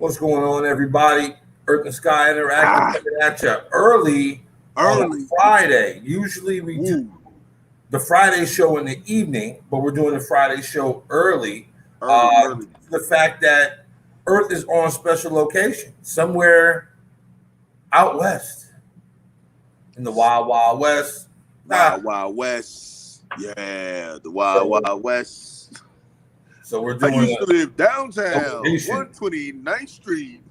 What's going on, everybody? Earth and Sky Interactive Ah, coming at you early on a early. Friday. Usually we do Ooh, the Friday show in the evening, but we're doing the Friday show early. early. The fact that Earth is on special location somewhere out west in the Wild Wild West. Ah, Wild Wild West. Yeah, the Wild so Wild West. so we're I doing used to live a downtown, location. 129th Street.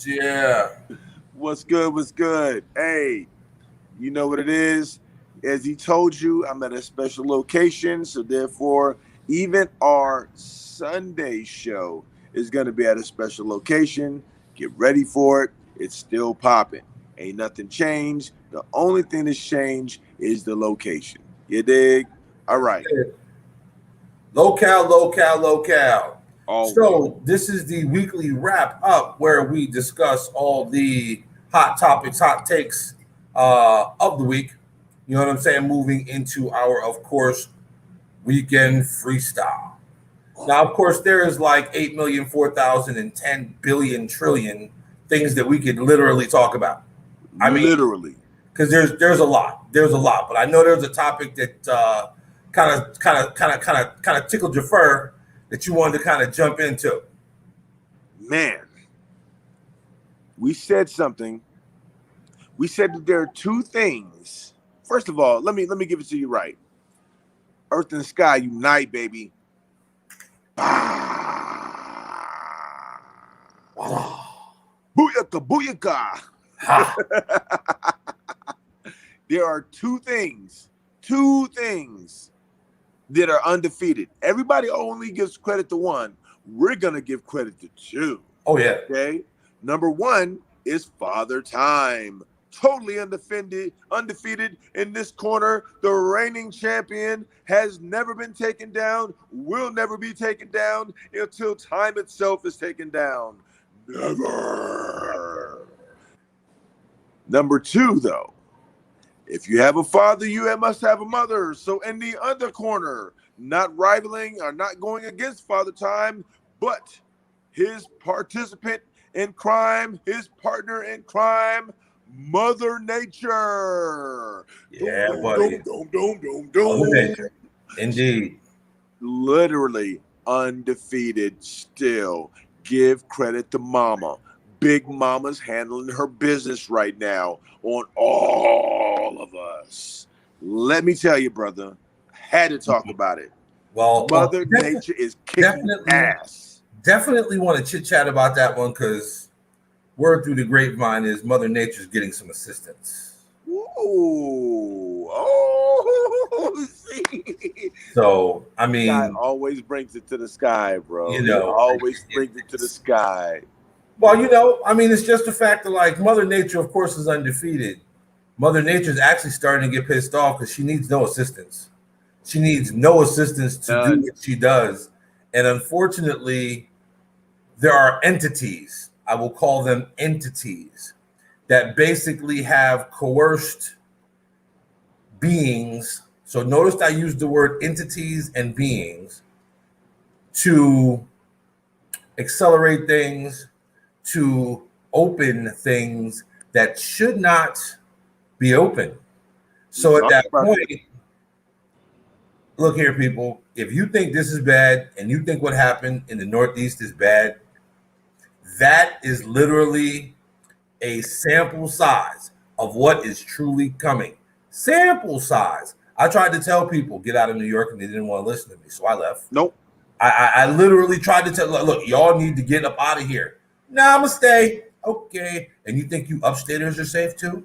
Yeah. What's good? What's good? Hey, you know what it is? As he told you, I'm at a special location, so therefore, even our Sunday show is going to be at a special location. Get ready for it. It's still popping. Ain't nothing changed. The only thing that's changed is the location. You dig? All That's right. it. Locale. Always. So this is the weekly wrap up where we discuss all the hot topics, hot takes of the week. You know what I'm saying? Moving into our, of course, weekend freestyle. Now, of course, there is like 8,000,000, 4,000, and 10,000,000,000 trillion things that we could literally talk about. I mean, Literally. because there's a lot, but I know there's a topic that kind of tickled your fur that you wanted to kind of jump into. Man, we said something. We said that there are two things. First of all, let me give it to you right. Earth and sky unite, baby. Booyaka, booyaka. Ha. There are two things that are undefeated. Everybody only gives credit to one. We're going to give credit to two. Oh yeah. Okay. Number one is Father Time. Totally undefeated in this corner. The reigning champion has never been taken down, will never be taken down until time itself is taken down. Never. Number two, though, if you have a father, you must have a mother. So in the other corner, not rivaling or not going against Father Time, but his participant in crime, his partner in crime, Mother Nature. Yeah, Doom, buddy. doom, doom, doom, doom, Mother doom. Nature. Indeed. Literally undefeated still. Give credit to Mama. Big Mama's handling her business right now on all of us. Let me tell you, brother, had to talk about it. Well, Mother Nature is kicking ass. definitely want to chit chat about that one because word through the grapevine is Mother Nature's getting some assistance. Ooh, oh, see. So I Guy mean, always brings it to the sky, bro. you He know, always brings it to the sky. well, I mean, it's just the fact that like Mother Nature, of course, is undefeated. Mother Nature's actually starting to get pissed off because she needs no assistance. She needs no assistance to do None. what she does. And unfortunately, there are entities, I will call them entities, that basically have coerced beings. So notice I used the word entities and beings to accelerate things, to open things that should not be open. So at that point, look here, people, if you think this is bad and you think what happened in the Northeast is bad, that is literally a sample size of what is truly coming. Sample size. I tried to tell people get out of New York and they didn't want to listen to me, so I left. Nope. I literally tried to tell, look, y'all need to get up out of here. Nah, I'm gonna stay. Okay. And you think you upstaters are safe too?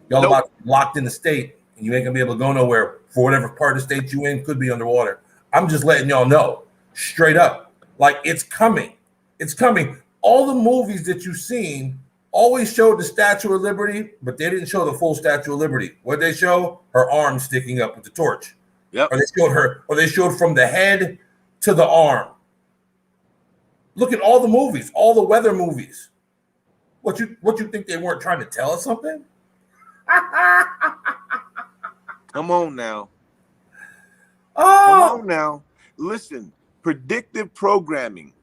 Y'all Nope. about locked in the state and you ain't gonna be able to go nowhere for whatever part of the state you in could be underwater. I'm just letting y'all know straight up. Like it's coming. It's coming. All the movies that you've seen always showed the Statue of Liberty, but they didn't show the full Statue of Liberty. What they show? Her arm sticking up with the torch. Yep. Or they showed from the head to the arm. Look at all the movies, all the weather movies. What you think they weren't trying to tell us something? Come on now. Oh, Come on now. Listen, predictive programming.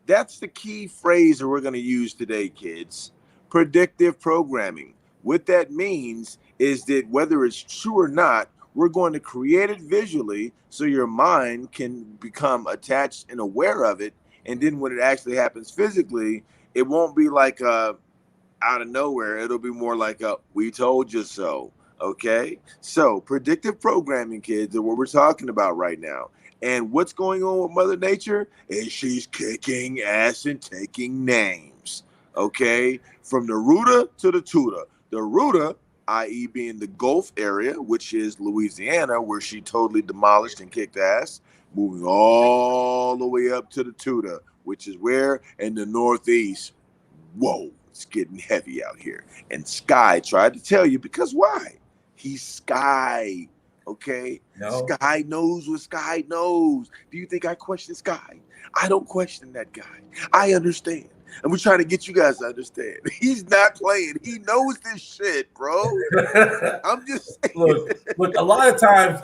That's the key phrase that we're going to use today, kids. Predictive programming. What that means is that whether it's true or not, we're going to create it visually so your mind can become attached and aware of it. And then when it actually happens physically, it won't be like out of nowhere. It'll be more like a "we told you so." Okay, so predictive programming, kids, are what we're talking about right now. And what's going on with Mother Nature is she's kicking ass and taking names. Okay, from the rooter to the tutor. The rooter, i.e., being the Gulf area, which is Louisiana, where she totally demolished and kicked ass, moving all the way up to the tutor, which is where in the Northeast. Whoa, it's getting heavy out here. And Sky tried to tell you because why? He's Sky. Okay? No. Sky knows what Sky knows. Do you think I question Sky? I don't question that guy. I understand. And we're trying to get you guys to understand. He's not playing. He knows this shit, bro. I'm just saying. Look, a lot of times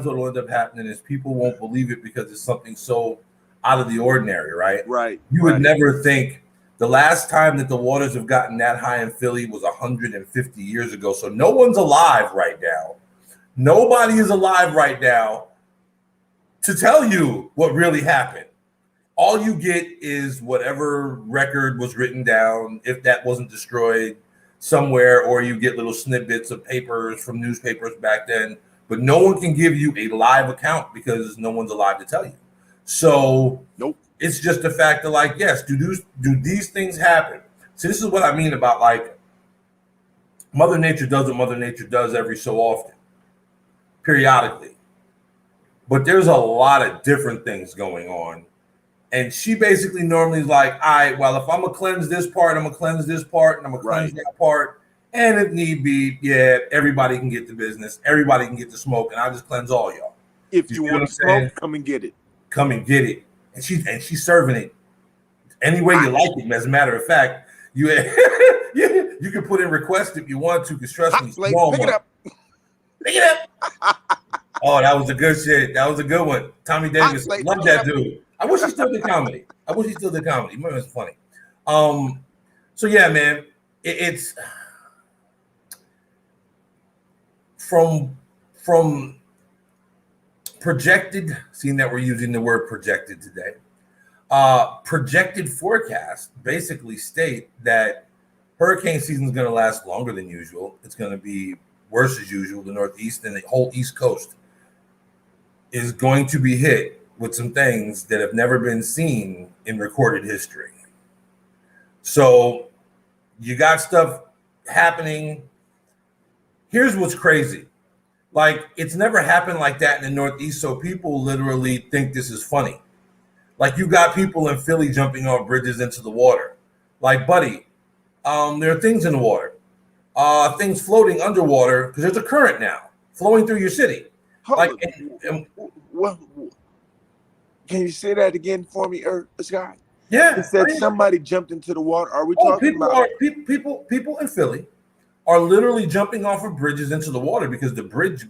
what will end up happening is people won't believe it because it's something so out of the ordinary, right? Right. You would never think the last time that the waters have gotten that high in Philly was 150 years ago. So no one's alive right now. Nobody is alive right now to tell you what really happened. All you get is whatever record was written down, if that wasn't destroyed somewhere, or you get little snippets of papers from newspapers back then. But no one can give you a live account because no one's alive to tell you. So nope. It's just the fact that, like, yes, do these things happen? So this is what I mean about, like, Mother Nature does what Mother Nature does every so often, periodically. But there's a lot of different things going on. And she basically normally is like, all right, well, if I'm going to cleanse this part, I'm going to cleanse this part, and I'm going to cleanse that part. And if need be, yeah, everybody can get the business. Everybody can get the smoke, and I'll just cleanse all y'all. If you want to smoke, come and get it. Come and get it. And she's serving it any way you like it. As a matter of fact, you you can put in requests if you want to, because trust me, pick it up. Pick it up. Oh, that was a good shit. That was a good one. Tommy Davis, love that dude. I wish he still did comedy. Man, it's funny. So yeah, man, it's from projected, seeing that we're using the word projected today, projected forecasts basically state that hurricane season is going to last longer than usual. It's going to be worse as usual. The Northeast and the whole East Coast is going to be hit with some things that have never been seen in recorded history. So you got stuff happening. Here's what's crazy. Like, it's never happened like that in the Northeast, so people literally think this is funny. Like, you got people in Philly jumping off bridges into the water. Like, buddy, there are things in the water. Things floating underwater, because there's a current now flowing through your city. Well, can you say that again for me, Scott? Yeah. It said somebody jumped into the water. Are we talking about people in Philly are literally jumping off of bridges into the water because the bridge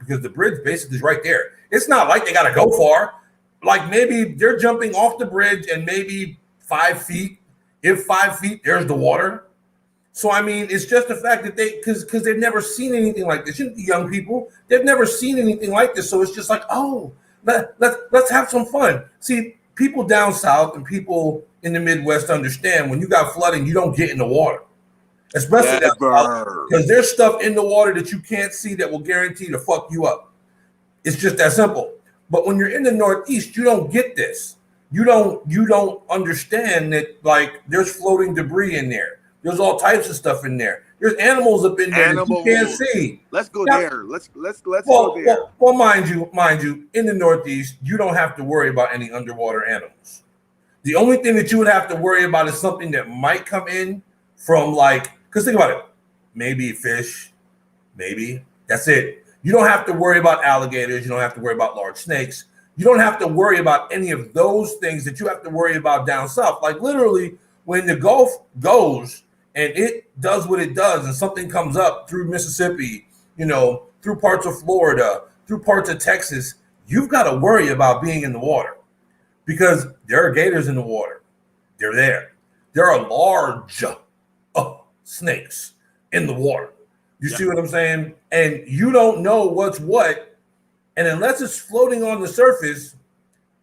basically is right there. It's not like they got to go far. Like, maybe they're jumping off the bridge and maybe 5 feet. If 5 feet, there's the water. So, I mean, it's just the fact that because they've never seen anything like this. Young people, they've never seen anything like this. So it's just like, oh, let's have some fun. See, people down south and people in the Midwest understand when you got flooding, you don't get in the water. Especially because there's stuff in the water that you can't see that will guarantee to fuck you up. It's just that simple. But when you're in the Northeast, you don't get this. You don't understand that, like, there's floating debris in there. There's all types of stuff in there. There's animals up in there that you can't see. Let's go there. Let's go there. Well, mind you, in the Northeast, you don't have to worry about any underwater animals. The only thing that you would have to worry about is something that might come in from, like, because think about it, maybe fish, maybe. That's it. You don't have to worry about alligators. You don't have to worry about large snakes. You don't have to worry about any of those things that you have to worry about down south. Like, literally, when the Gulf goes and it does what it does and something comes up through Mississippi, through parts of Florida, through parts of Texas, you've got to worry about being in the water because there are gators in the water. They're there. There are large snakes in the water. You see what I'm saying? And you don't know what's what. And unless it's floating on the surface,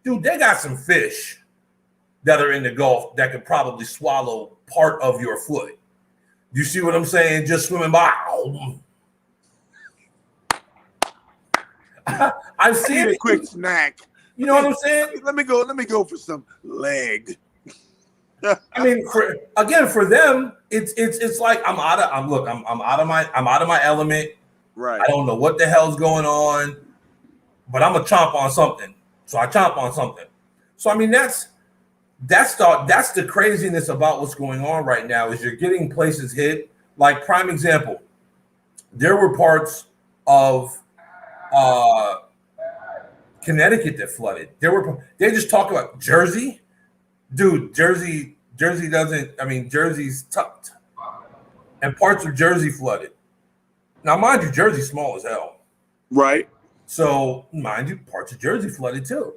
dude, they got some fish that are in the Gulf that could probably swallow part of your foot. You see what I'm saying? Just swimming by. I've seen a quick snack. You know what I'm saying? Let me go for some leg. I mean, for them, it's like I'm out of my element. Right. I don't know what the hell's going on, but I'm gonna chomp on something. So I chomp on something. So I mean, that's the craziness about what's going on right now. Is you're getting places hit. Like prime example, there were parts of Connecticut that flooded. They just talk about Jersey, dude. Jersey doesn't. I mean, Jersey's tucked, and parts of Jersey flooded. Now, mind you, Jersey's small as hell, right? So, mind you, parts of Jersey flooded too.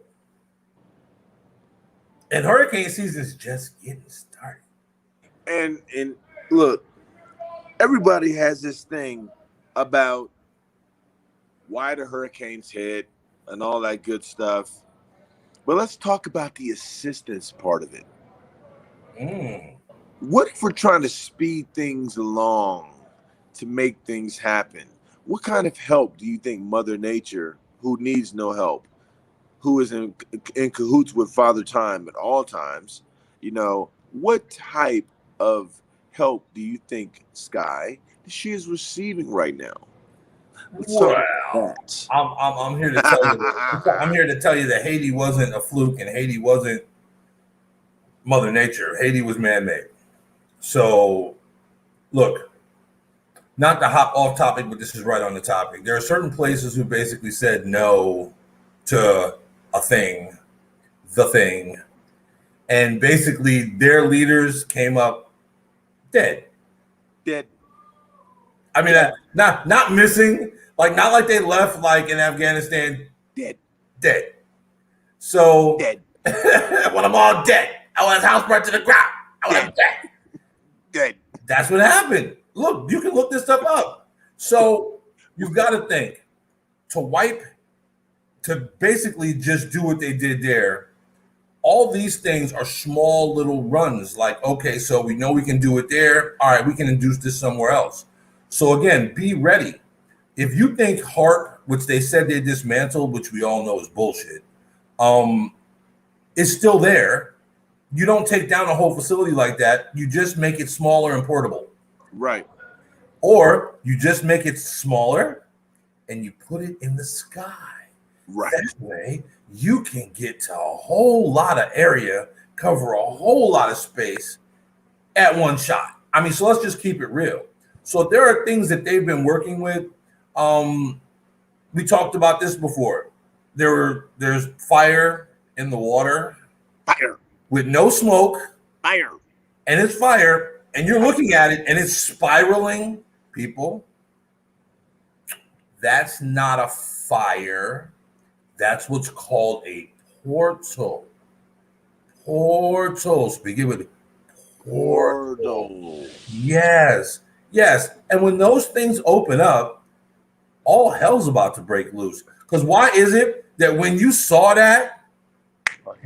And hurricane season is just getting started. And look, everybody has this thing about why the hurricanes hit and all that good stuff. But let's talk about the assistance part of it. What if we're trying to speed things along to make things happen? What kind of help do you think Mother Nature, who needs no help, who is in cahoots with Father Time at all times, what type of help do you think, Sky, she is receiving right now? I'm here to tell you. I'm here to tell you that Haiti wasn't a fluke, and Haiti wasn't Mother Nature. Haiti was man-made. So, look, not to hop off topic, but this is right on the topic. There are certain places who basically said no to the thing, and basically their leaders came up dead. I mean, not missing, not like they left like in Afghanistan. Dead. So dead. When I'm all dead, I want his house burnt to the ground. I want him dead. That's what happened. Look, you can look this stuff up. So you've got to think to basically just do what they did there. All these things are small little runs. Like, okay, so we know we can do it there. All right, we can induce this somewhere else. So again, be ready. If you think HARP, which they said they dismantled, which we all know is bullshit, is still there. You don't take down a whole facility like that. You just make it smaller and portable. Right. Or you just make it smaller and you put it in the sky. Right. That way you can get to a whole lot of area, cover a whole lot of space at one shot. I mean, so let's just keep it real. So there are things that they've been working with. We talked about this before. There's fire in the water. Fire. With no smoke. Fire. And it's fire. And you're looking at it and it's spiraling. People, that's not a fire. That's what's called a portal. Portals. Begin with portal. Yes. And when those things open up, all hell's about to break loose. Because why is it that when you saw that,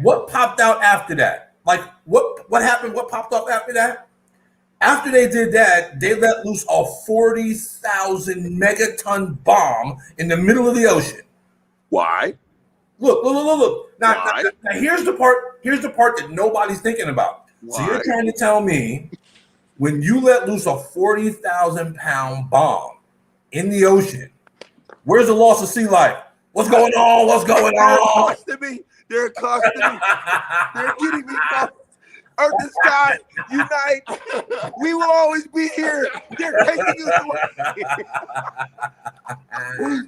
what popped out after that? Like what happened? What popped up after that? After they did that, they let loose a 40,000 megaton bomb in the middle of the ocean. Why? Look. Now, here's the part that nobody's thinking about. Why? So you're trying to tell me when you let loose a 40,000 pound bomb in the ocean, where's the loss of sea life? What's going on? They're costing me. They're getting me. Earth and sky unite. We will always be here. They're taking us away.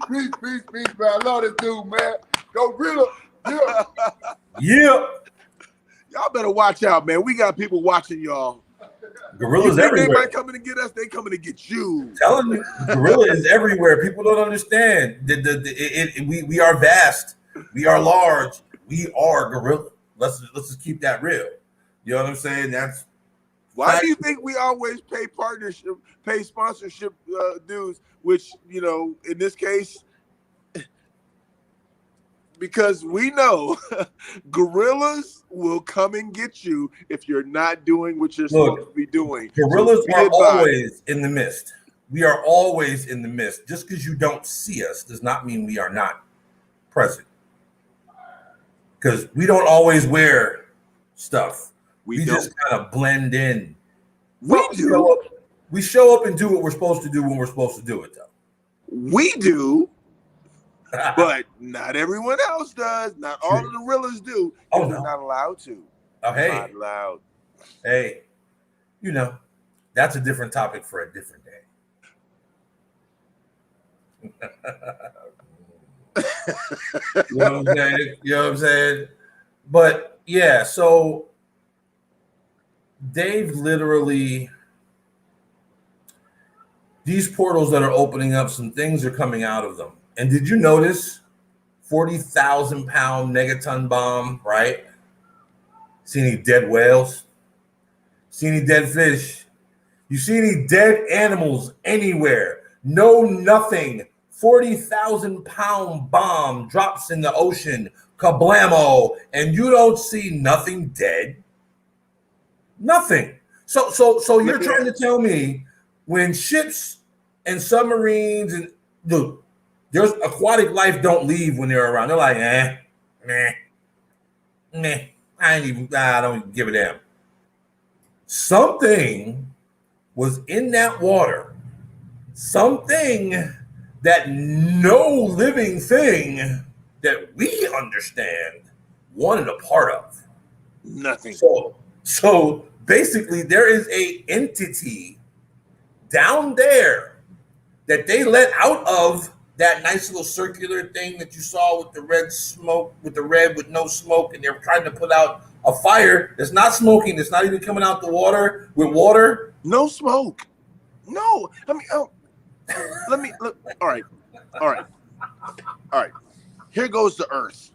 Peace, man. I love this dude, man. Gorilla. Yeah. Y'all better watch out, man. We got people watching y'all. Gorillas everywhere. They might coming to get us. They coming to get you. I'm telling you, gorilla is everywhere. People don't understand. We are vast. We are large. We are gorilla. Let's just keep that real. You know what I'm saying? That's Why do you think we always pay sponsorship dues? Which, you know, in this case, because we know gorillas will come and get you if you're not doing what you're supposed to be doing. Gorillas So are advised. always in the mist. We are always in the mist. Just because you don't see us does not mean we are not present. Because we don't always wear stuff. We just kind of blend in. We do. We show up and do what we're supposed to do when we're supposed to do it, though. We do. But not everyone else does. Not all of the gorillas do. Oh, they're not allowed to. Oh, hey. Not allowed. Hey, you know, that's a different topic for a different day. You know what I'm saying? You know what I'm saying? But yeah, so they've literally, these portals that are opening up, some things are coming out of them. And did you notice 40,000 pound megaton bomb, right? See any dead whales? See any dead fish? You see any dead animals anywhere? No, nothing. 40,000 pound bomb drops in the ocean, kablamo, and you don't see nothing dead. Nothing. So you're trying to tell me when ships and submarines and look, there's aquatic life don't leave when they're around. They're like, meh. I don't even give a damn. Something was in that water. Something that no living thing that we understand wanted a part of. Nothing. So basically, there is a entity down there that they let out of that nice little circular thing that you saw with the red smoke, with the red with no smoke, and they're trying to put out a fire that's not smoking, that's not even coming out the water with water. No smoke. No. I mean, let me look. All right. Here goes the Earth.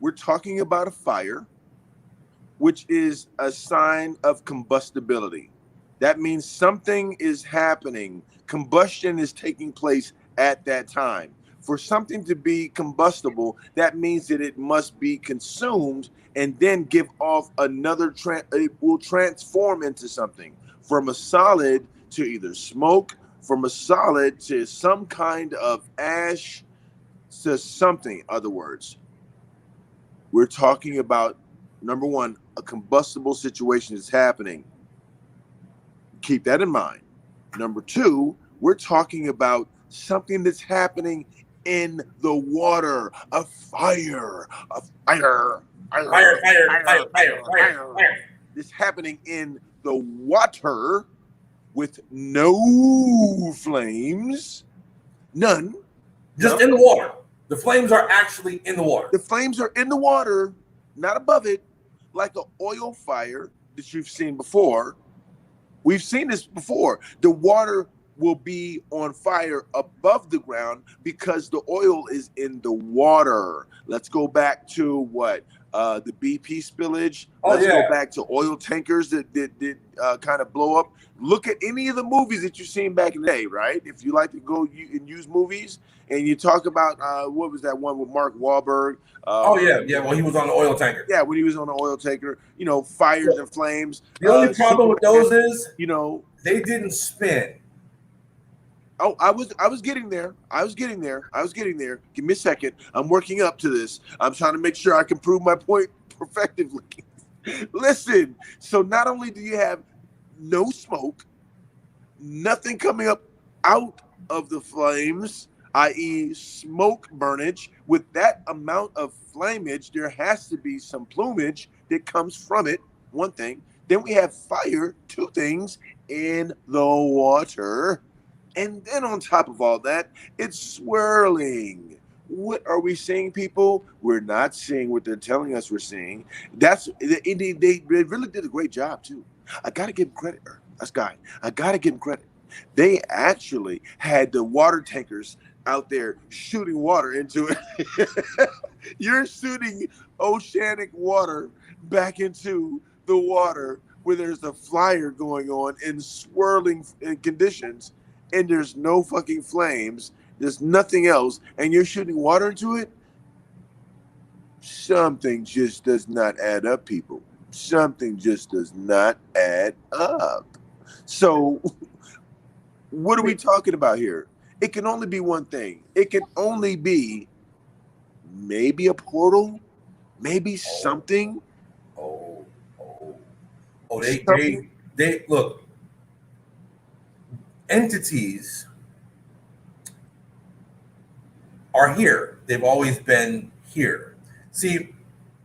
We're talking about a fire, which is a sign of combustibility. That means something is happening. Combustion is taking place at that time. For something to be combustible, that means that it must be consumed and then give off another, it will transform into something. From a solid to either smoke, from a solid to some kind of ash to something. Other words, we're talking about, number one, a combustible situation is happening. Keep that in mind. Number two, we're talking about something that's happening in the water, a fire. Fire. It's happening in the water with no flames, none. Just in the water. The flames are actually in the water. The flames are in the water, not above it, like an oil fire that you've seen before. We've seen this before. The water will be on fire above the ground because the oil is in the water. Let's go back to what? The BP spillage. Let's go back to oil tankers that kind of blow up. Look at any of the movies that you've seen back in the day, right? If you like to go and use movies and you talk about, what was that one with Mark Wahlberg? Well, he was on the oil tanker. Yeah, when he was on the oil tanker, fires and flames. The only problem with those is, they didn't spin. Oh, I was getting there. I was getting there. Give me a second. I'm working up to this. I'm trying to make sure I can prove my point effectively. Listen, so not only do you have no smoke, nothing coming up out of the flames, i.e. smoke burnage, with that amount of flamage, there has to be some plumage that comes from it, one thing. Then we have fire, two things, in the water. And then on top of all that, it's swirling. What are we seeing, people? We're not seeing what they're telling us we're seeing. They really did a great job, too. I got to give them credit. That's guy. I got to give them credit. They actually had the water tankers out there shooting water into it. You're shooting oceanic water back into the water where there's a flyer going on in swirling conditions, and there's no fucking flames, there's nothing else, and you're shooting water into it. Something just does not add up, people. Something just does not add up. So what are we talking about here? It can only be one thing. It can only be maybe a portal, maybe something. They look, entities are here. They've always been here. See,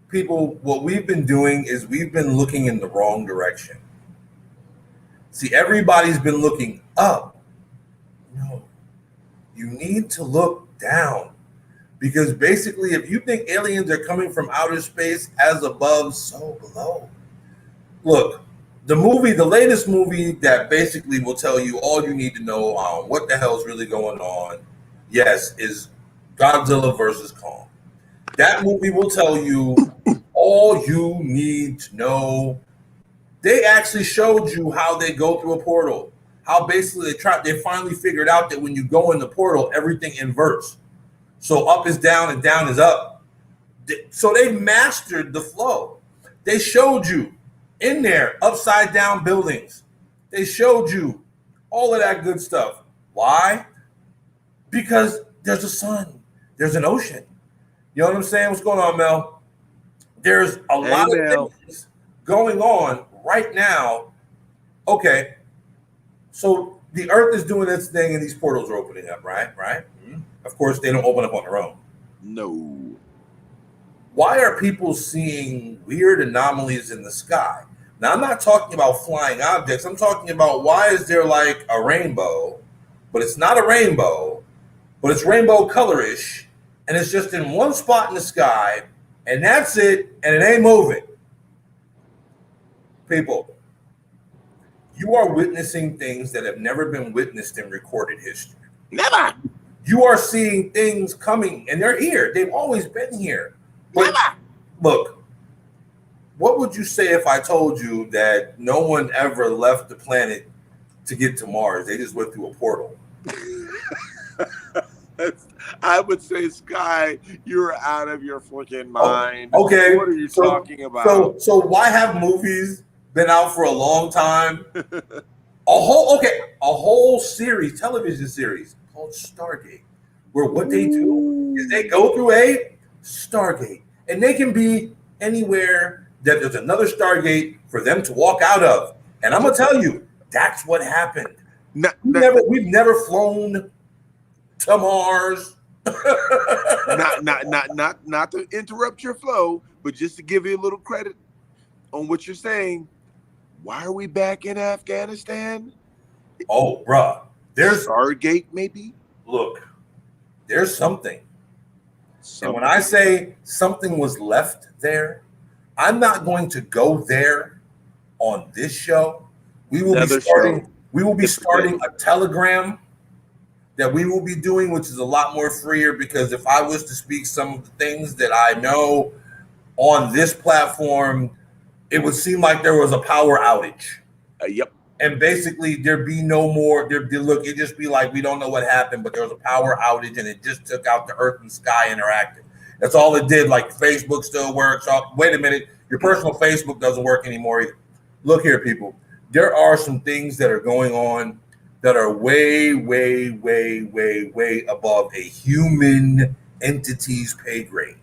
people, what we've been doing is we've been looking in the wrong direction. See, everybody's been looking up. No, you need to look down. Because basically, if you think aliens are coming from outer space, as above, so below. Look, the latest movie that basically will tell you all you need to know on what the hell's really going on, yes, is Godzilla versus Kong. That movie will tell you all you need to know. They actually showed you how they go through a portal. How basically they finally figured out that when you go in the portal, everything inverts. So up is down and down is up. So they mastered the flow. They showed you in there upside down buildings. They showed you all of that good stuff. Why? Because there's a sun. There's an ocean. You know what I'm saying? What's going on, Mel? There's a lot of things going on right now. Okay. So the earth is doing its thing and these portals are opening up, right? Mm-hmm. Of course, they don't open up on their own. No. Why are people seeing weird anomalies in the sky? Now, I'm not talking about flying objects. I'm talking about why is there like a rainbow, but it's not a rainbow, but it's rainbow colorish, and it's just in one spot in the sky, and that's it, and it ain't moving. People, you are witnessing things that have never been witnessed in recorded history. Never. You are seeing things coming, and they're here. They've always been here. But look, what would you say if I told you that no one ever left the planet to get to Mars? They just went through a portal. I would say, Sky, you're out of your freaking mind. Oh, okay. What are you talking about? So why have movies been out for a long time? A whole series, television series called Stargate, where what they do is they go through a Stargate, and they can be anywhere that there's another Stargate for them to walk out of. And I'm gonna tell you, that's what happened. We've never flown to Mars. not to interrupt your flow, but just to give you a little credit on what you're saying. Why are we back in Afghanistan? Oh, bruh. There's Stargate, maybe? Look, there's something. And when I say something was left there, I'm not going to go there on this show. We will be starting a Telegram that we will be doing, which is a lot more freer, because if I was to speak some of the things that I know on this platform, it would seem like there was a power outage. Yep. And basically there'd be no more, look, it'd just be like, we don't know what happened, but there was a power outage and it just took out the Earth and Sky Interactive. That's all it did. Like Facebook still works. Oh, wait a minute. Your personal Facebook doesn't work anymore either. Look here, people. There are some things that are going on that are way, way, way, way, way above a human entity's pay grade.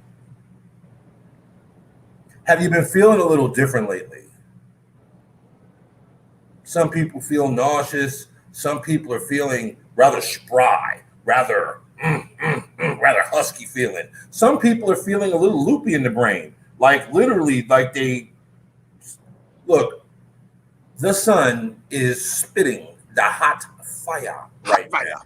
Have you been feeling a little different lately? Some people feel nauseous. Some people are feeling rather spry, rather husky feeling. Some people are feeling a little loopy in the brain, like literally, like they look. The sun is spitting the hot fire right now,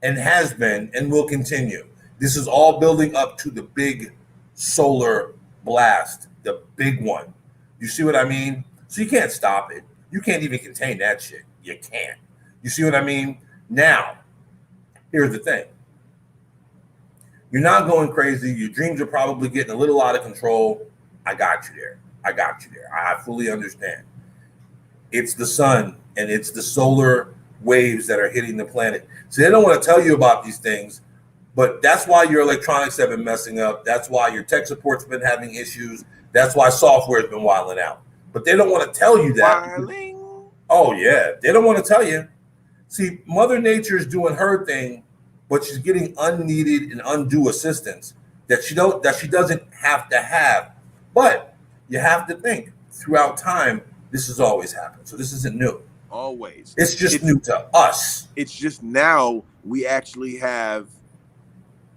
and has been and will continue. This is all building up to the big solar blast, the big one. You see what I mean? So you can't stop it. You can't even contain that shit. You can't. You see what I mean? Now, here's the thing. You're not going crazy. Your dreams are probably getting a little out of control. I got you there. I got you there. I fully understand. It's the sun and it's the solar waves that are hitting the planet. So they don't want to tell you about these things, but that's why your electronics have been messing up. That's why your tech support's been having issues. That's why software's been wilding out. But they don't want to tell you that. Whiling. Oh yeah, they don't want to tell you. See, Mother Nature is doing her thing, but she's getting unneeded and undue assistance that she doesn't have to have. But you have to think throughout time, this has always happened. So this isn't new. Always. It's just new to us. It's just now we actually have,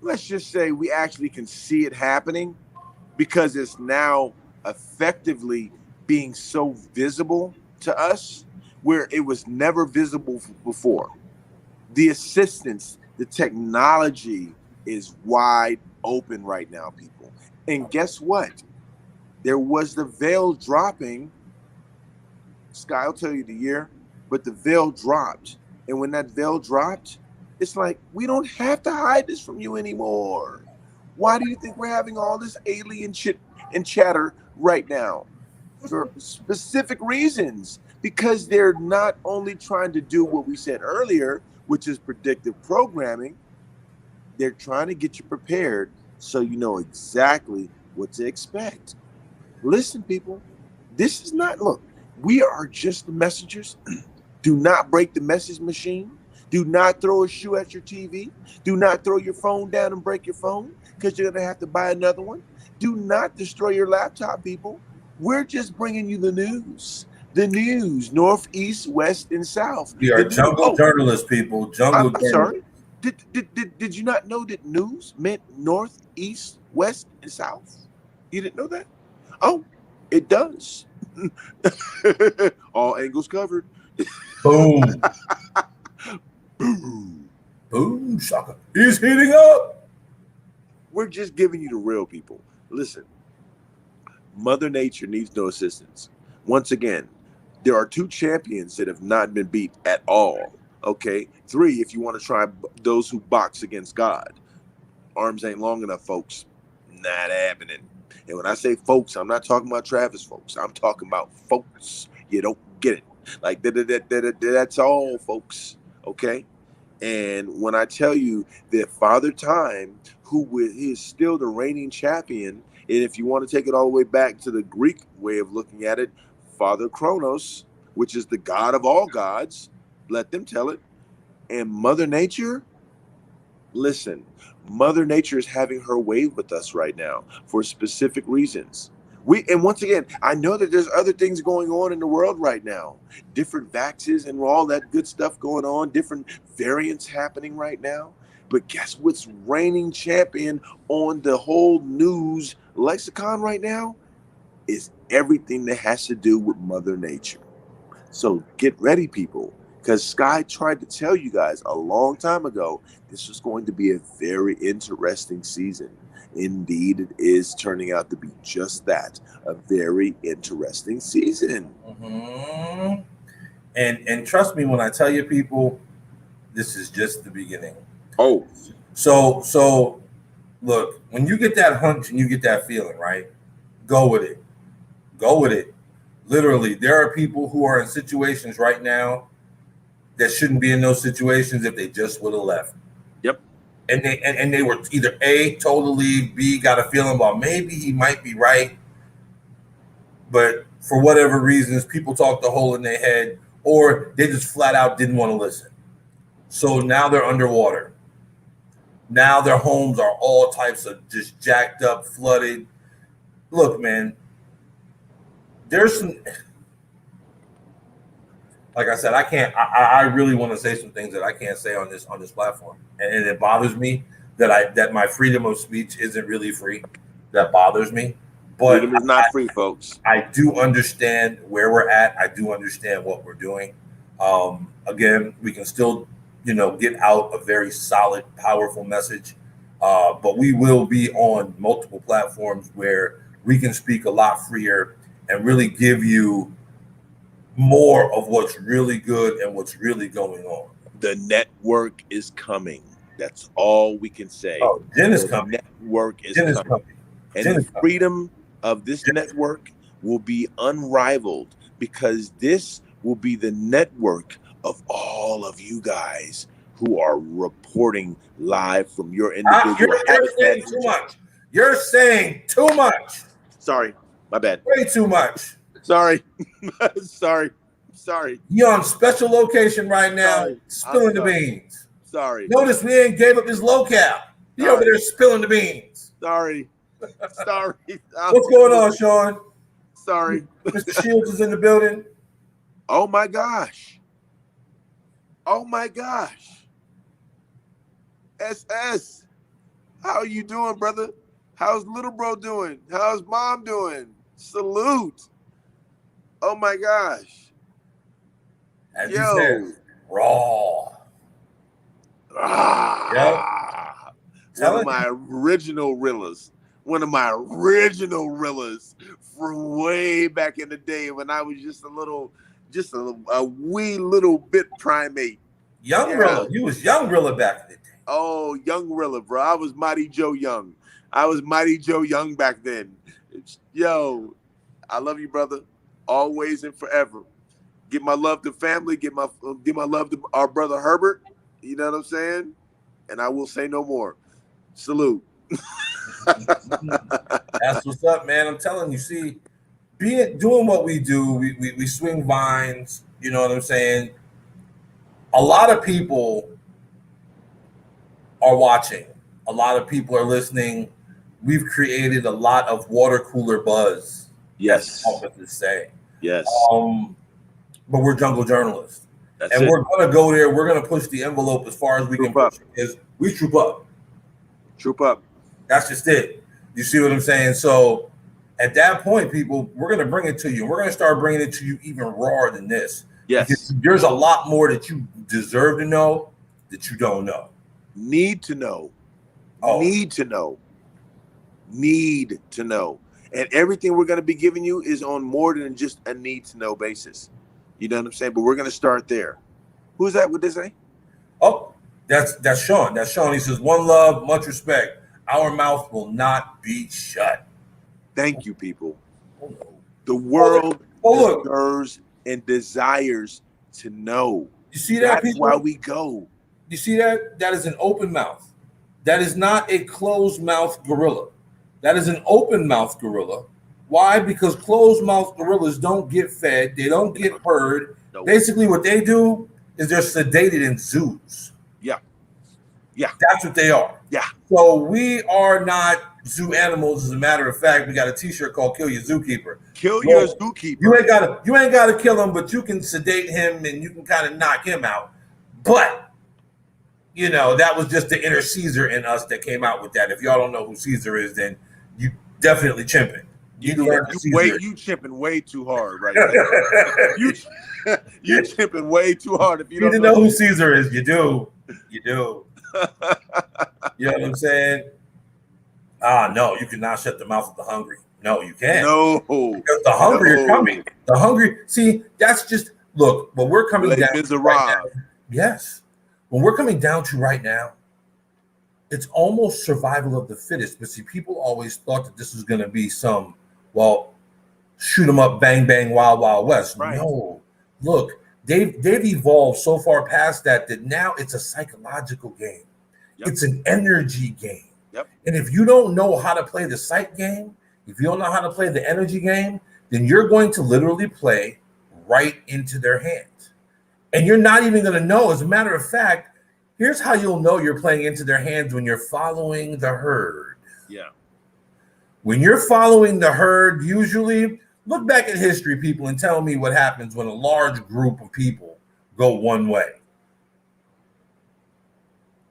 let's just say we actually can see it happening because it's now effectively being so visible to us where it was never visible before. The assistance, the technology is wide open right now, people. And guess what? There was the veil dropping. Sky will tell you the year, but the veil dropped. And when that veil dropped, it's like, we don't have to hide this from you anymore. Why do you think we're having all this alien shit and chatter right now? For specific reasons. Because they're not only trying to do what we said earlier, which is predictive programming, they're trying to get you prepared so you know exactly what to expect. Listen, people, this is not, look, we are just the messengers. Do not break the message machine. Do not throw a shoe at your TV. Do not throw your phone down and break your phone because you're going to have to buy another one. Do not destroy your laptop, people. We're just bringing you the news. The news, north, east, west, and south. We are jungle journalists, people. Jungle journalists. Sorry. Did you not know that news meant north, east, west, and south? You didn't know that? Oh, it does. All angles covered. Boom. Boom. Boom, shaka. He's heating up. We're just giving you the real, people. Listen, Mother Nature needs no assistance. Once again, there are 2 champions that have not been beat at all. Okay, 3 if you want to try those who box against God. Arms ain't long enough, folks. Not happening. And when I say folks, I'm not talking about Travis folks. I'm talking about folks. You don't get it. Like that's all, folks. Okay. And when I tell you that Father Time, he is still the reigning champion, and if you want to take it all the way back to the Greek way of looking at it, Father Kronos, which is the god of all gods, let them tell it. And Mother Nature, listen, Mother Nature is having her way with us right now for specific reasons. And once again, I know that there's other things going on in the world right now, different vaxes and all that good stuff going on, different variants happening right now. But guess what's reigning champion on the whole news lexicon right now is everything that has to do with Mother Nature. So get ready, people, because Sky tried to tell you guys a long time ago this was going to be a very interesting season. Indeed, it is turning out to be just that, a very interesting season. Mm-hmm. And trust me when I tell you, people, this is just the beginning. Oh, so look, when you get that hunch and you get that feeling, right? Go with it. Go with it. Literally, there are people who are in situations right now that shouldn't be in those situations if they just would have left. Yep. And they were either A, told to leave, B, got a feeling about maybe he might be right. But for whatever reasons, people talked a hole in their head, or they just flat out didn't want to listen. So now they're underwater. Now their homes are all types of just jacked up, flooded. Look, man, there's some, like I said, I really want to say some things that I can't say on this platform. And it bothers me that my freedom of speech isn't really free. That bothers me. But freedom is not free, folks. I do understand where we're at. I do understand what we're doing. Again, we can still, get out a very solid, powerful message. But we will be on multiple platforms where we can speak a lot freer and really give you more of what's really good and what's really going on. The network is coming. That's all we can say. Oh, Jen is coming. Network is coming. And the freedom of this network will be unrivaled because this will be the network of all of you guys who are reporting live from your individual You're saying habitats. too much. You're saying too much. Sorry, my bad. Way too much. Sorry, sorry. You on special location right now, Sorry. spilling the beans. Sorry. Notice we ain't gave up his locale. He over there spilling the beans. Sorry. What's going on, Sean? Sorry. Mr. Shields is in the building. Oh my gosh. SS, how you doing, brother? How's little bro doing? How's mom doing? Salute. Oh my gosh. As you said, raw. One of my original Rillas. One of my original Rillas from way back in the day when I was just a wee little bit primate. Young Rilla. You was young Rilla back in the day. Oh, young Rilla, bro. I was Mighty Joe Young. I was Mighty Joe Young back then. Yo, I love you, brother. Always and forever. Give my love to family. Give my love to our brother Herbert. You know what I'm saying? And I will say no more. Salute. That's what's up, man. I'm telling you, see, doing what we do, we swing vines, you know what I'm saying? A lot of people are watching. A lot of people are listening. We've created a lot of water cooler buzz. Yes. To say. Yes. But we're jungle journalists. That's and it. we're going to go there. We're going to push the envelope as far as we can push it. Is we troop up. Troop up. That's just it. You see what I'm saying? So at that point, people, we're going to bring it to you. We're going to start bringing it to you even rawer than this. Yes. Because there's a lot more that you deserve to know that you don't know. Need to know. Oh. Need to know. Need to know. And everything we're going to be giving you is on more than just a need to know basis. You know what I'm saying? But we're going to start there. Who's that? What they say? Oh, that's Sean. That's Sean. He says, one love, much respect. Our mouth will not be shut. Thank you, people. The world deserves and desires to know. You see that? That's why we go. You see that? That is an open mouth. That is not a closed mouth gorilla. That is an open mouth gorilla. Why? Because closed mouth gorillas don't get fed. They don't get heard. Nope. Basically, what they do is they're sedated in zoos. Yeah. Yeah. That's what they are. Yeah. So we are not zoo animals. As a matter of fact, we got a T-shirt called "Kill Your Zookeeper." Kill your zookeeper. You ain't gotta kill him, but you can sedate him and you can kind of knock him out. But you know, that was just the inner Caesar in us that came out with that. If y'all don't know who Caesar is, then you definitely chimping. You chimping way too hard right now. you chimping way too hard. If you don't know who Caesar is, you do. You know what I'm saying? No, you cannot shut the mouth of the hungry. No, you can't. No, because the hungry are coming. The hungry. See, that's just look. What we're coming down to right now. Yes, when we're coming down to right now, it's almost survival of the fittest. But see, people always thought that this was going to be some, shoot 'em up, bang bang, wild wild west. Right. No, look, they've evolved so far past that now it's a psychological game. Yep. It's an energy game. Yep. And if you don't know how to play the sight game, if you don't know how to play the energy game, then you're going to literally play right into their hands. And you're not even going to know. As a matter of fact, here's how you'll know you're playing into their hands: when you're following the herd. Yeah. When you're following the herd, usually look back at history, people, and tell me what happens when a large group of people go one way.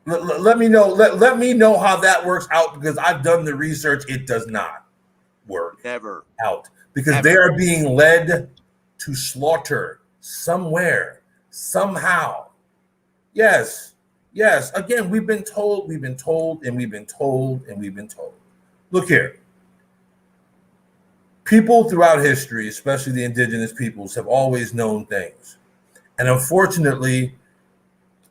Let me know. Let me know how that works out, because I've done the research. It does not work out because they are being led to slaughter somewhere, somehow. Yes. Again, we've been told. Look here. People throughout history, especially the indigenous peoples, have always known things. And unfortunately,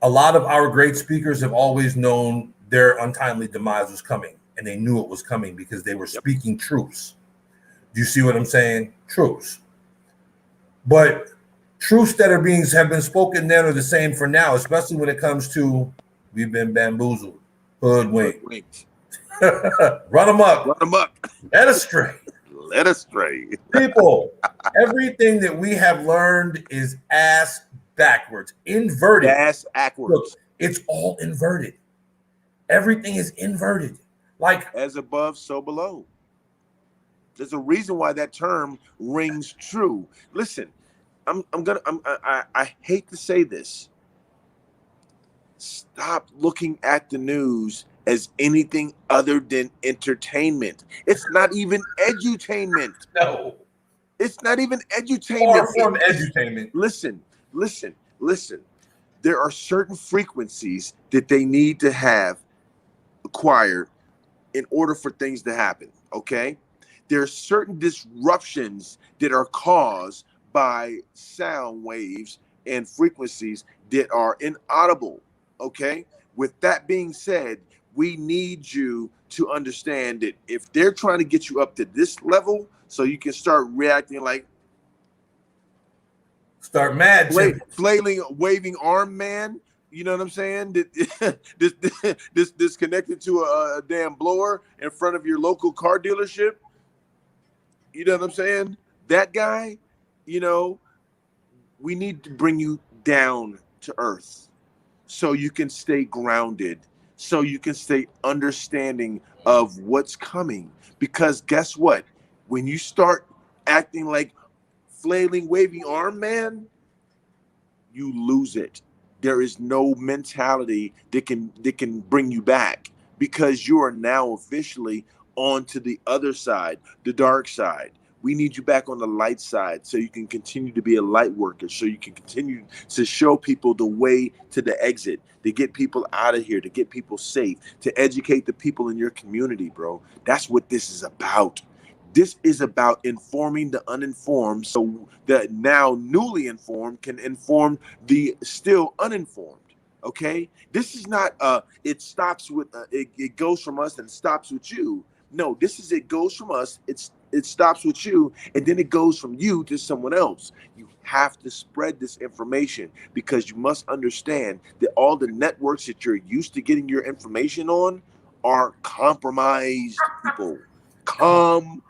a lot of our great speakers have always known their untimely demise was coming, and they knew it was coming because they were speaking truths. Do you see what I'm saying? Truths. But truths that have been spoken then are the same for now, especially when it comes to we've been bamboozled, hoodwinked, Hoodwinked. run them Run up, them up. led astray. Led astray. People, everything that we have learned is ass backwards, inverted. Ass Look, backwards. it's all inverted. Everything is inverted. Like as above, so below. There's a reason why that term rings true. Listen, I hate to say this. Stop looking at the news as anything other than entertainment. It's not even edutainment. no, It's not even far edutainment. from edutainment. Listen. There are certain frequencies that they need to have acquired in order for things to happen, okay? There are certain disruptions that are caused by sound waves and frequencies that are inaudible, okay? With that being said, we need you to understand that if they're trying to get you up to this level so you can start reacting like Start mad, flailing, waving arm man, you know what I'm saying? This connected to a damn blower in front of your local car dealership. You know what I'm saying? That guy, you know, we need to bring you down to earth so you can stay grounded, so you can stay understanding of what's coming. Because guess what? When you start acting like flailing, waving arm man, you lose it. There is no mentality that can bring you back because you are now officially on to the other side, the dark side. We need you back on the light side so you can continue to be a light worker, so you can continue to show people the way to the exit, to get people out of here, to get people safe, to educate the people in your community, bro. That's what this is about. This is about informing the uninformed so that now newly informed can inform the still uninformed. Okay, this is not it stops with it goes from us and stops with you. No, this is it goes from us, it stops with you, and then it goes from you to someone else. You have to spread this information because you must understand that all the networks that you're used to getting your information on are compromised, people. COM,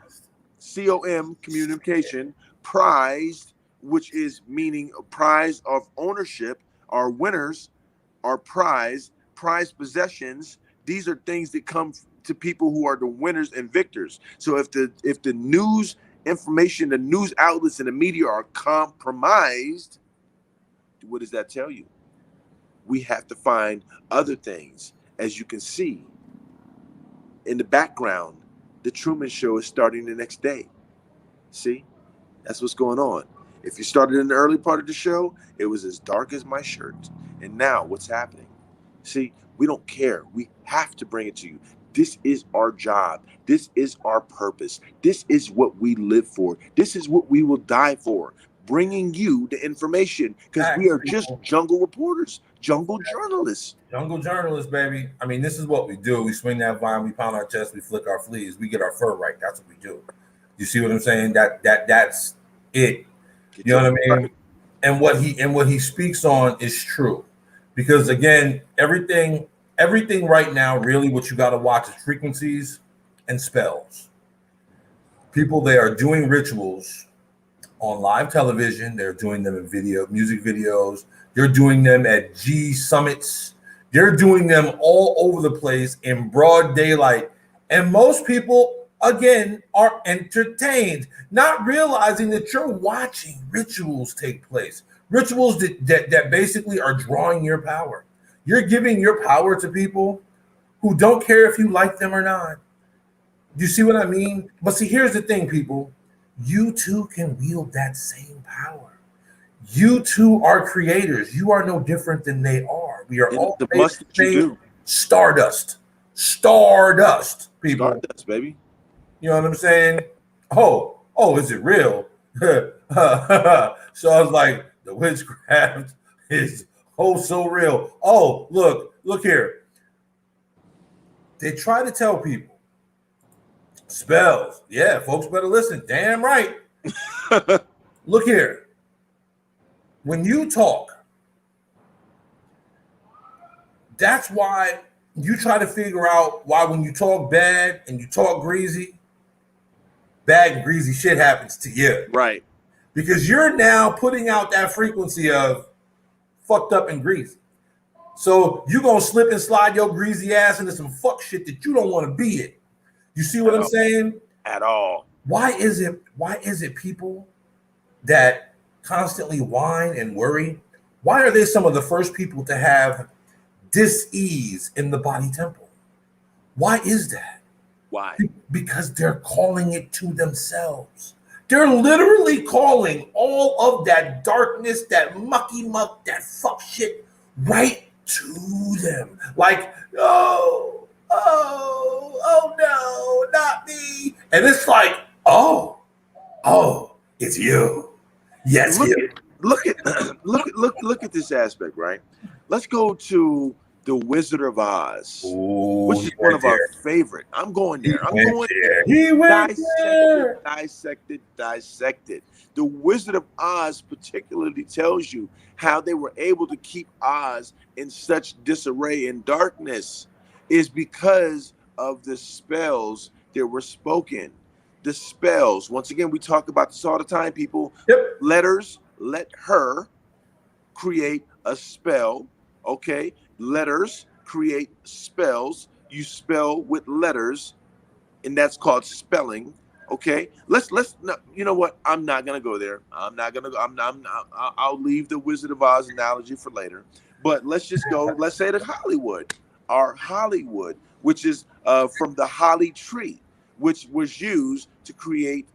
communication, prized, which is meaning a prize of ownership, are winners, are prize possessions. These are things that come to people who are the winners and victors. So if the news information, the news outlets and the media are compromised, what does that tell you? We have to find other things. As you can see in the background, the Truman Show is starting the next day. See, that's what's going on. If you started in the early part of the show, it was as dark as my shirt. And now what's happening? See, we don't care. We have to bring it to you. This is our job. This is our purpose. This is what we live for. This is what we will die for. Bringing you the information because we are just jungle reporters, jungle journalists. Jungle journalists, baby. I mean, this is what we do. We swing that vine, we pound our chest, we flick our fleas, we get our fur right. That's what we do. You see what I'm saying? That's it. You know what I mean? And what he speaks on is true. Because again, everything right now, really what you got to watch is frequencies and spells. People, they are doing rituals on live television. They're doing them in music videos. They're doing them at G summits. They're doing them all over the place in broad daylight. And most people, again, are entertained, not realizing that you're watching rituals take place. Rituals that basically are drawing your power. You're giving your power to people who don't care if you like them or not. Do you see what I mean? But see, here's the thing, people. You too can wield that same power. You too are creators. You are no different than they are. We are all the must that you do. Stardust, people. Stardust, baby. You know what I'm saying? Oh, is it real? So I was like, the witchcraft is so real. Oh, look here. They try to tell people Spells. Yeah, folks better listen. Damn right. Look here. When you talk, that's why you try to figure out why when you talk bad and you talk greasy, bad and greasy shit happens to you. Right. Because you're now putting out that frequency of fucked up and greasy. So you're going to slip and slide your greasy ass into some fuck shit that you don't want to be in. You see what I'm saying? At all. Why is it people that constantly whine and worry? Why are they some of the first people to have dis-ease in the body temple? Why is that? Why? Because they're calling it to themselves. They're literally calling all of that darkness, that mucky muck, that fuck shit right to them. Like, oh no, not me. And it's like, oh, it's you. Yes, look at this aspect, right? Let's go to The Wizard of Oz, which is one of our favorite. I'm going there. He went there. Dissected. The Wizard of Oz particularly tells you how they were able to keep Oz in such disarray and darkness is because of the spells that were spoken. The spells. Once again, we talk about this all the time, people. Yep. Letters. Let her create a spell. Okay. Letters create spells. You spell with letters, and that's called spelling. Okay. Let's no, you know what? I'm not gonna go there. I'll leave the Wizard of Oz analogy for later. But let's just go. Let's say that Hollywood, which is from the holly tree, which was used to create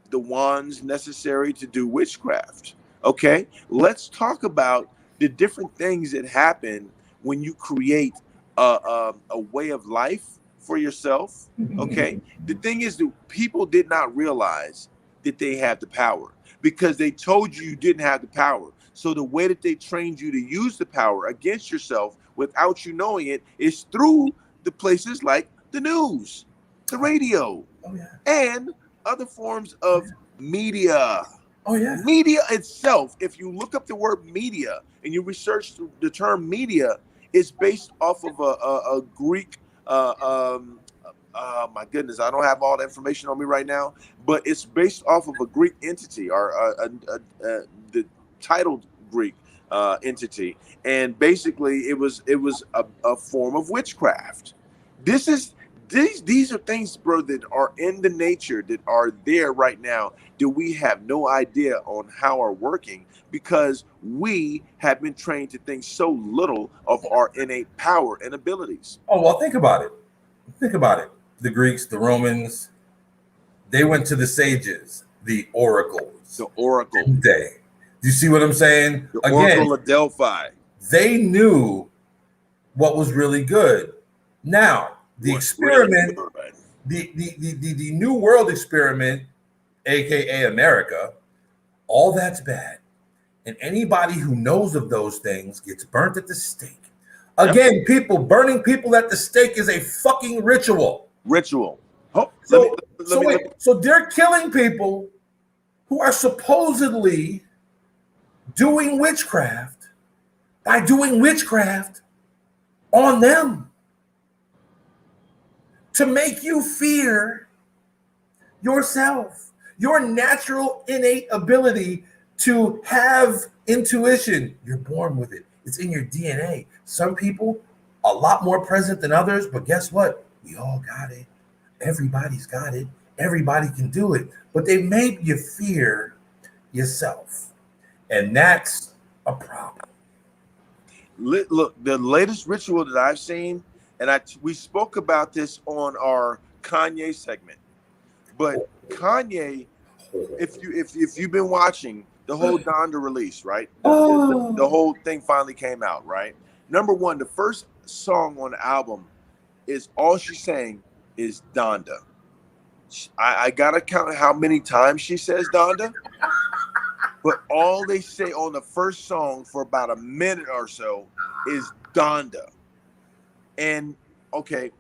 the wands necessary to do witchcraft. Okay, let's talk about the different things that happen when you create a way of life for yourself. Okay, the thing is that people did not realize that they had the power because they told you didn't have the power. So the way that they trained you to use the power against yourself without you knowing it is through the places like the news, the radio, and other forms of media. Oh yeah. Media itself, if you look up the word media and you research the term media, is based off of a Greek. My goodness, I don't have all the information on me right now, but it's based off of a Greek entity or the titled Greek entity, and basically it was a form of witchcraft. These are things, bro, that are in the nature that are there right now that we have no idea on how are working because we have been trained to think so little of our innate power and abilities. Oh, well, think about it. The Greeks, the Romans, they went to the sages, the oracles. The oracle. Do you see what I'm saying? The Oracle of Delphi. They knew what was really good. Now, the experiment, the New World experiment, aka America, all that's bad. And anybody who knows of those things gets burnt at the stake. Again, burning people at the stake is a fucking ritual. Oh, so they're killing people who are supposedly doing witchcraft by doing witchcraft on them to make you fear yourself, your natural innate ability to have intuition. You're born with it. It's in your DNA. Some people a lot more present than others, but guess what? We all got it. Everybody's got it. Everybody can do it. But they make you fear yourself. And that's a problem. Look, the latest ritual that I've seen, and we spoke about this on our Kanye segment. But Kanye, if you've been watching the whole Donda release, right? The whole thing finally came out, right? Number one, the first song on the album is all she's saying is Donda. I gotta count how many times she says Donda, but all they say on the first song for about a minute or so is Donda. And okay,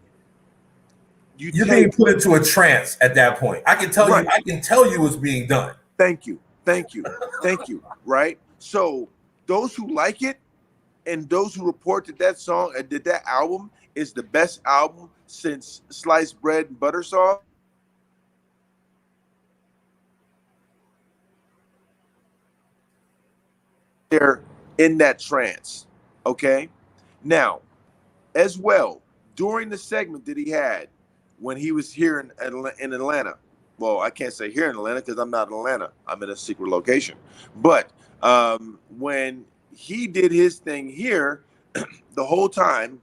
You're being put into a trance at that point. I can tell Right. you. I can tell you what's being done. Thank you. Right. So those who like it and those who report that song and that album is the best album since Sliced Bread and Butter Sauce. They're in that trance. Okay. Now, as well, during the segment that he had when he was here in Atlanta. Well, I can't say here in Atlanta because I'm not in Atlanta. I'm in a secret location. But when he did his thing here, the whole time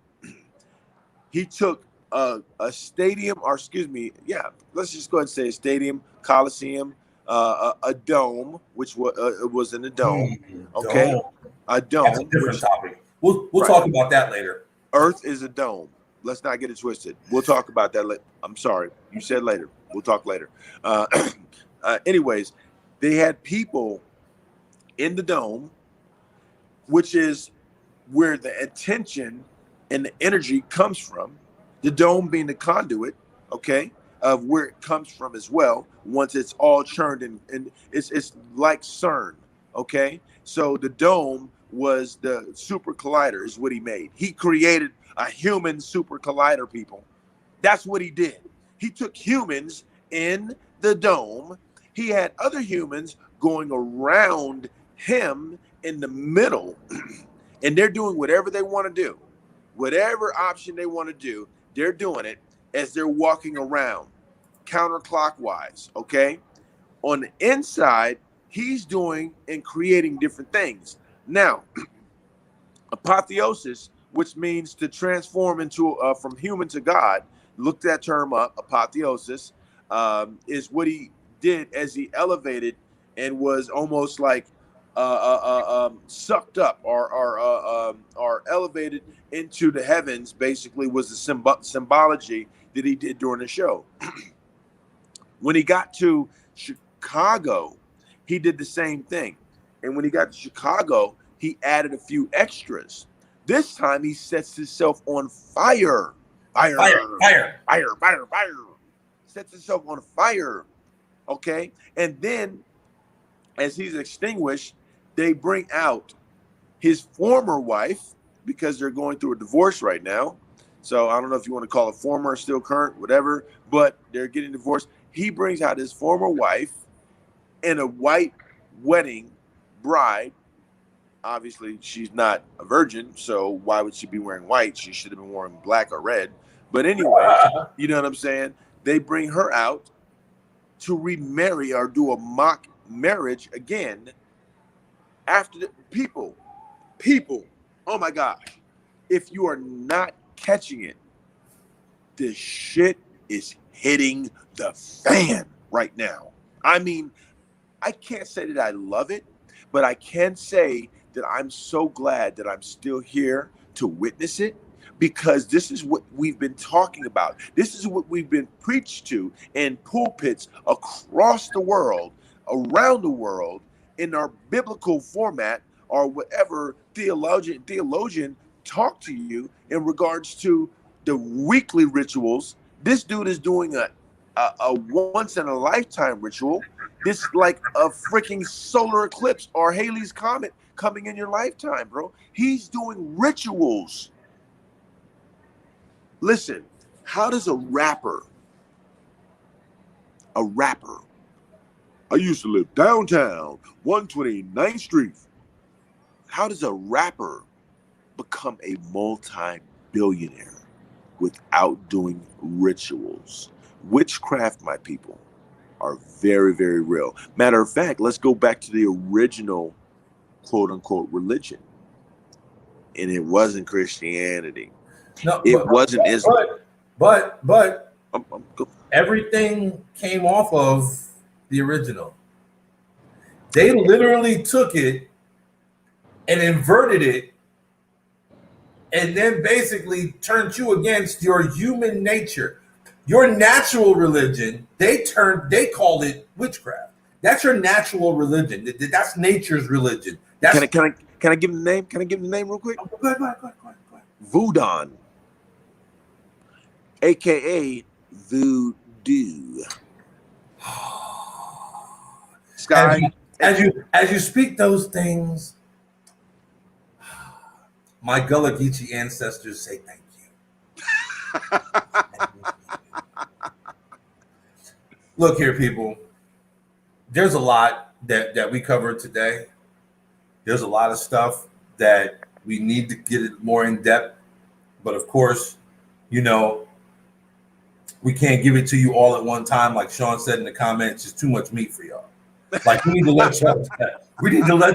he took a stadium, or excuse me, let's just go ahead and say a stadium, Coliseum, a dome, which was in a dome. Okay, Dome. a dome. That's a different topic. We'll talk about that later. Earth is a dome. Let's not get it twisted. We'll talk about that later. I'm sorry. You said later. We'll talk later. Anyways, they had people in the dome, which is where the attention and the energy comes from. The dome being the conduit, okay, of where it comes from as well. Once it's all churned and it's like CERN, okay. So the dome was the super collider, is what he made. He created a human super collider, people. That's what he did. He took humans in the dome. He had other humans going around him in the middle, and they're doing whatever they want to do. Whatever option they want to do, they're doing it as they're walking around counterclockwise, okay? On the inside, he's doing and creating different things. Now, apotheosis, which means to transform into from human to God, look that term up, apotheosis, is what he did as he elevated and was almost like sucked up or elevated into the heavens. Basically was the symbology that he did during the show. When he got to Chicago, he did the same thing. And when he got to Chicago, he added a few extras. This time he sets himself on fire. Fire. Sets himself on fire. Okay. And then as he's extinguished, they bring out his former wife, because they're going through a divorce right now. So I don't know if you want to call it former or still current, whatever, but they're getting divorced. He brings out his former wife in a white wedding bride. Obviously, she's not a virgin, so why would she be wearing white? She should have been wearing black or red. But anyway, you know what I'm saying? They bring her out to remarry or do a mock marriage again after the people, oh my gosh, if you are not catching it, this shit is hitting the fan right now. I mean, I can't say that I love it, but I can say that I'm so glad that I'm still here to witness it, because this is what we've been talking about. This is what we've been preached to in pulpits across the world, around the world, in our biblical format, or whatever theologian talk to you in regards to the weekly rituals. This dude is doing a once in a lifetime ritual. This is like a freaking solar eclipse or Halley's Comet coming in your lifetime, bro. He's doing rituals. Listen, how does a rapper, I used to live downtown, 129th Street. How does a rapper become a multi-billionaire without doing rituals? Witchcraft, my people, are very, very real. Matter of fact, let's go back to the original quote-unquote religion. And it wasn't Christianity. No, it wasn't Islam. But everything came off of the original. They literally took it and inverted it, and then basically turned you against your human nature. Your natural religion, they called it witchcraft. That's your natural religion. That's nature's religion. Can I give him the name? Can I give him the name real quick? Go ahead. Voodoo, aka voodoo. As Sky, you, as you speak those things, my Gullah Geechee ancestors say thank you. Look here, people. There's a lot that we covered today. There's a lot of stuff that we need to get it more in depth. But of course, you know, we can't give it to you all at one time. Like Sean said in the comments, it's too much meat for y'all. Like we need to let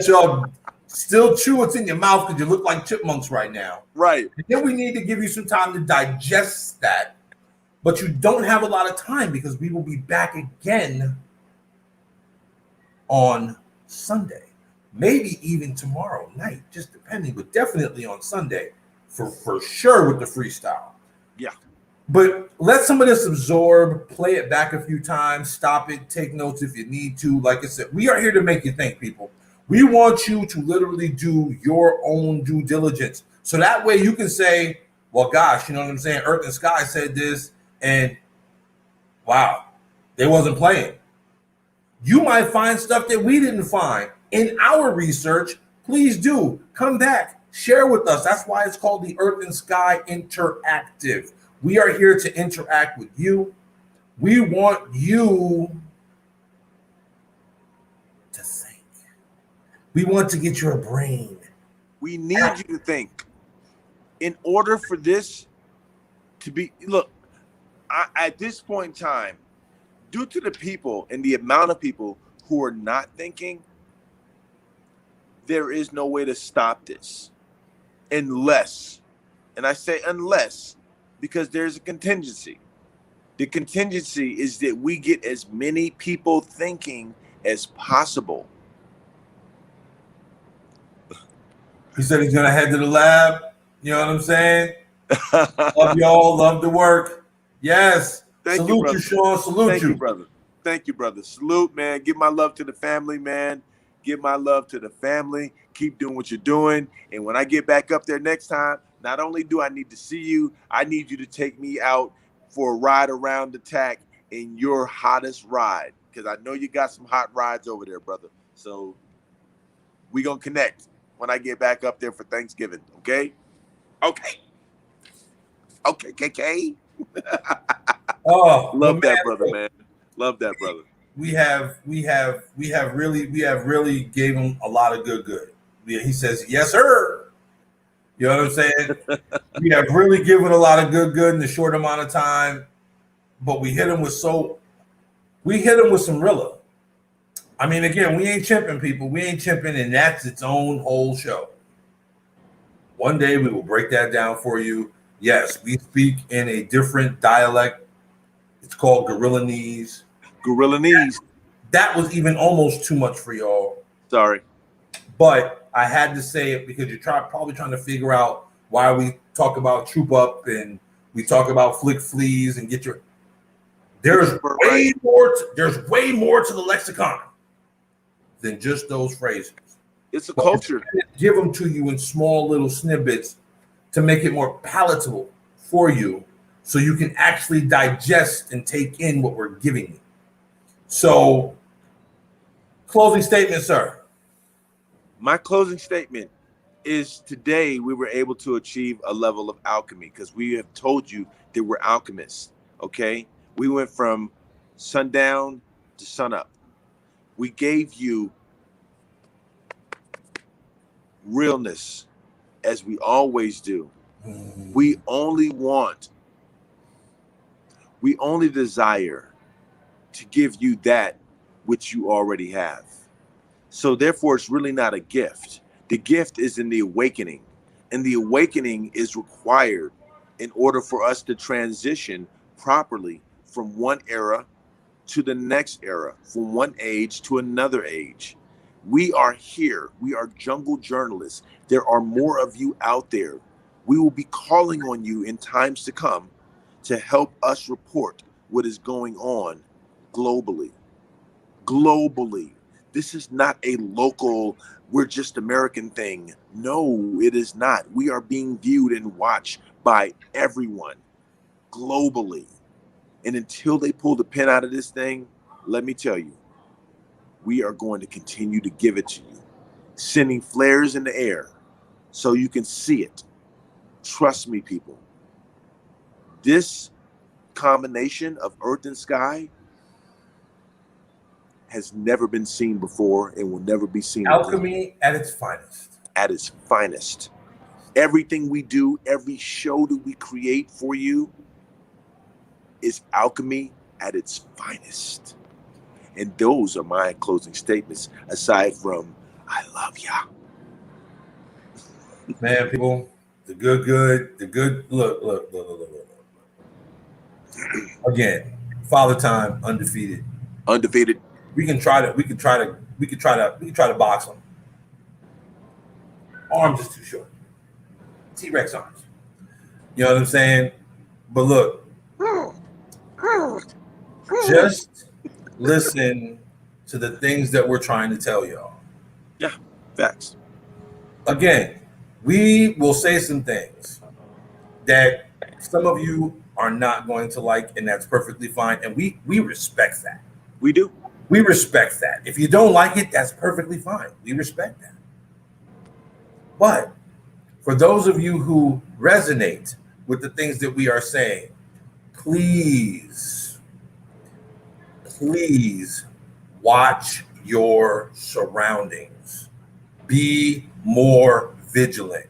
y'all still chew what's in your mouth because you look like chipmunks right now. right. And then we need to give you some time to digest that. But you don't have a lot of time because we will be back again on Sunday. Maybe even tomorrow night, just depending, but definitely on Sunday for sure with the freestyle. Yeah. But let some of this absorb, play it back a few times, stop it, take notes if you need to. Like I said, we are here to make you think, people. We want you to literally do your own due diligence. So that way you can say, well, gosh, you know what I'm saying? Earth and Sky said this, and wow, they wasn't playing. You might find stuff that we didn't find in our research. Please do come back, share with us. That's why it's called the Earth and Sky Interactive. We are here to interact with you. We want you to think. We want to get your brain. We need you to think. In order for this to be, look, at this point in time, due to the people and the amount of people who are not thinking, there is no way to stop this unless, and I say unless, because there's a contingency. The contingency is that we get as many people thinking as possible. He said he's going to head to the lab. You know what I'm saying? Love y'all. Love the work. Yes. Thank Salute you, brother. Sean. Salute Thank you. you, brother. Thank you, brother. Salute, man. Give my love to the family, man. Give my love to the family. Keep doing what you're doing. And when I get back up there next time, not only do I need to see you, I need you to take me out for a ride around the track in your hottest ride. Because I know you got some hot rides over there, brother. So we going to connect when I get back up there for Thanksgiving. Okay? Okay. Okay, KK. Oh, Love that, brother, man. Love that, brother. We have really gave him a lot of good. He says, yes, sir. You know what I'm saying? We have really given a lot of good in a short amount of time, but we hit him with some Rilla. I mean, again, we ain't chimping, people. We ain't chimping, and that's its own whole show. One day we will break that down for you. Yes, we speak in a different dialect. It's called Gorillanese. Gorillanese. That was even almost too much for y'all. Sorry. But I had to say it because you're probably trying to figure out why we talk about Troop Up and we talk about Flick Fleas and get your. There's way more to the lexicon than just those phrases. It's a culture. Give them to you in small little snippets to make it more palatable for you so you can actually digest and take in what we're giving you. So, closing statement, sir. My closing statement is today we were able to achieve a level of alchemy because we have told you that we're alchemists, okay? We went from sundown to sunup. We gave you realness as we always do. We only desire to give you that which you already have. So therefore, it's really not a gift. The gift is in the awakening. And the awakening is required in order for us to transition properly from one era to the next era, from one age to another age. We are here. We are jungle journalists. There are more of you out there. We will be calling on you in times to come to help us report what is going on globally. Globally. This is not a local, we're just American thing. No, it is not. We are being viewed and watched by everyone globally. And until they pull the pin out of this thing, let me tell you, we are going to continue to give it to you, sending flares in the air so you can see it. Trust me, people. This combination of earth and sky has never been seen before and will never be seen again. Alchemy at its finest. At its finest. Everything we do, every show that we create for you is alchemy at its finest. And those are my closing statements, aside from, I love ya. Man, people, the good, look. Again, Father Time, undefeated. Undefeated. We can try to box them. Arms is too short. T-Rex arms. You know what I'm saying? But look, just listen to the things that we're trying to tell y'all. Yeah, facts. Again, we will say some things that some of you are not going to like, and that's perfectly fine. And we respect that. We do. We respect that. If you don't like it, that's perfectly fine. We respect that. But for those of you who resonate with the things that we are saying, please watch your surroundings. Be more vigilant.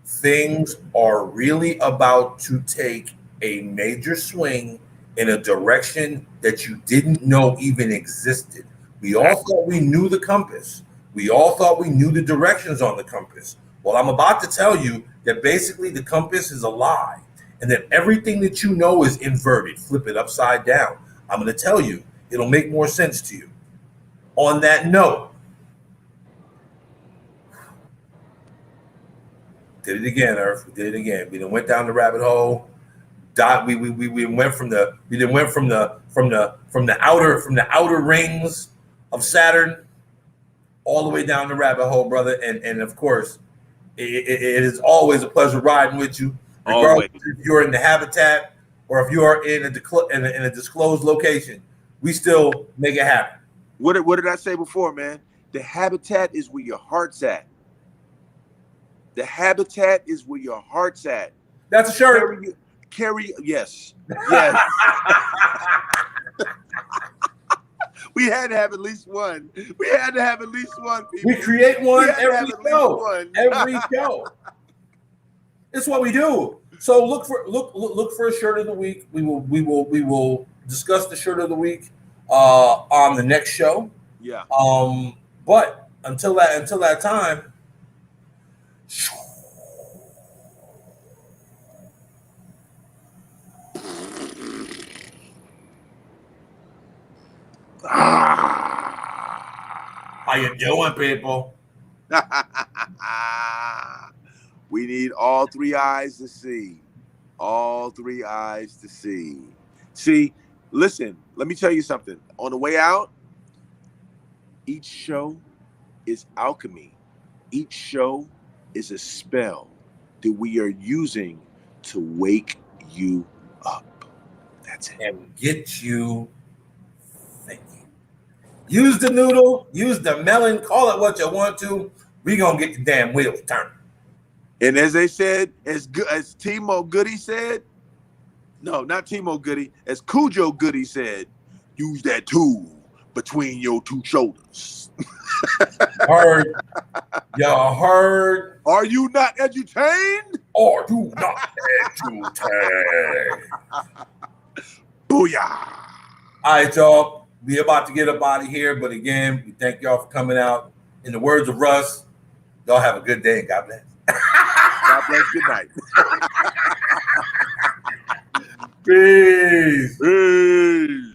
Things are really about to take a major swing in a direction that you didn't know even existed. We all thought we knew the compass. We all thought we knew the directions on the compass. Well, I'm about to tell you that basically the compass is a lie and that everything that you know is inverted. Flip it upside down. I'm going to tell you, it'll make more sense to you. On that note, did it again, Earth. We did it again. We done went down the rabbit hole. We went from the outer rings of Saturn all the way down the rabbit hole, brother. And of course, it is always a pleasure riding with you, regardless if you're in the habitat or if you are in a disclosed location. We still make it happen. What did I say before, man? The habitat is where your heart's at. The habitat is where your heart's at. That's a shirt. Yes. We had to have at least one. People. We create one every show. Every show. It's what we do. So look for a shirt of the week. We will discuss the shirt of the week on the next show. Yeah. But until that time. How you doing, people? We need all three eyes to see. All three eyes to see. See, listen, let me tell you something. On the way out, each show is alchemy. Each show is a spell that we are using to wake you up. That's it. And get you thinking. Use the noodle, use the melon, call it what you want to. We gonna get the damn wheels turning. And as they said, as Timo Goody said, no, not Timo Goody, as Cujo Goody said, use that tool between your two shoulders. Heard. Y'all heard. Are you not edutained? Or do not entertain. Booyah. All right, y'all. We about to get up out of here, but again, we thank y'all for coming out. In the words of Russ, y'all have a good day and God bless. God bless. Good night. Peace. Peace.